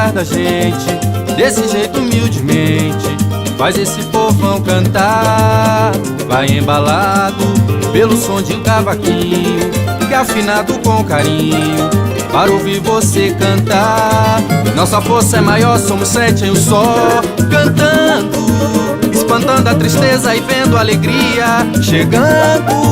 cantar da gente, desse jeito humildemente, faz esse povão cantar. Vai embalado pelo som de um cavaquinho, que é afinado com carinho, para ouvir você cantar. Nossa força é maior, somos 7 em um só, cantando, espantando a tristeza e vendo a alegria chegando.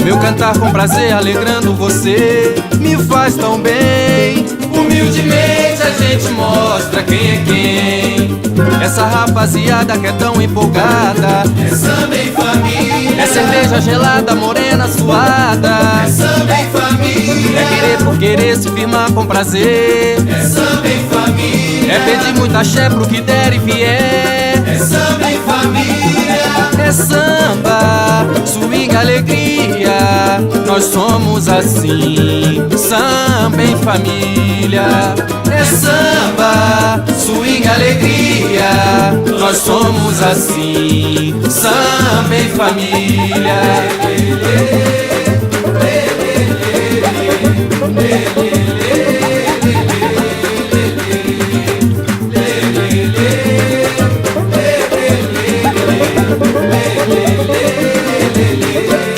Meu cantar com prazer, alegrando você, me faz tão bem. Humildemente a gente mostra quem é quem. Essa rapaziada que é tão empolgada, é samba em família, é cerveja gelada, morena suada, é samba em família, é querer por querer se firmar com prazer, é samba em família, é pedir muito axé pro que der e vier, é samba em família, é samba, swing, alegria, nós somos assim, samba em família. É samba, swing, alegria, nós somos assim, samba em família.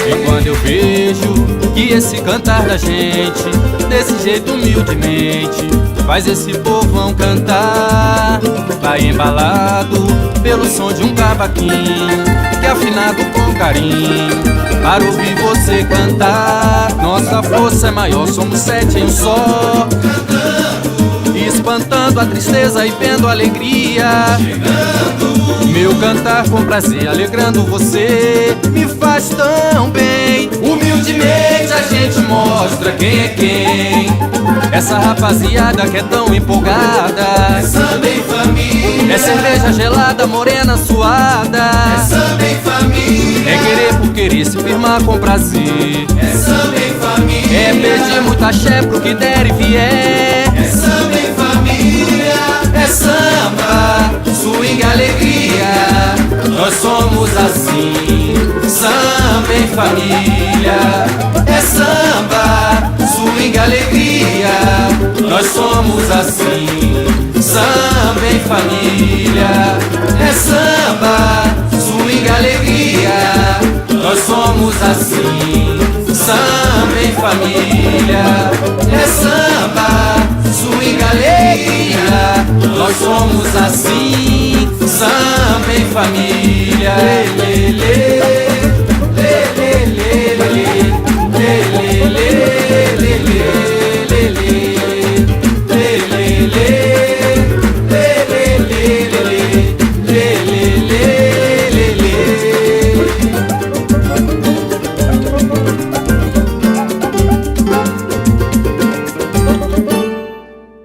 E quando eu vejo que esse cantar da gente, desse jeito humildemente, faz esse povão cantar, vai embalado pelo som de um cavaquinho, que é afinado com carinho, para ouvir você cantar. Nossa força é maior, somos 7 em um só, cantando, espantando a tristeza e vendo a alegria chegando. Meu cantar com prazer, alegrando você, me faz tão bem. Humildemente a gente mostra quem é quem. Essa rapaziada que é tão empolgada, É samba em família, é cerveja gelada, morena suada, é samba em família, é querer por querer se firmar com prazer, é samba em família, é pedir muito axé pro que der e vier, é samba em família, é samba, swing, alegria, nós somos assim, samba em família. É samba, swing, alegria, nós somos assim, samba em família. É samba, swing, alegria, nós somos assim, samba em família. É samba, swing, alegria, nós somos assim, samba em família.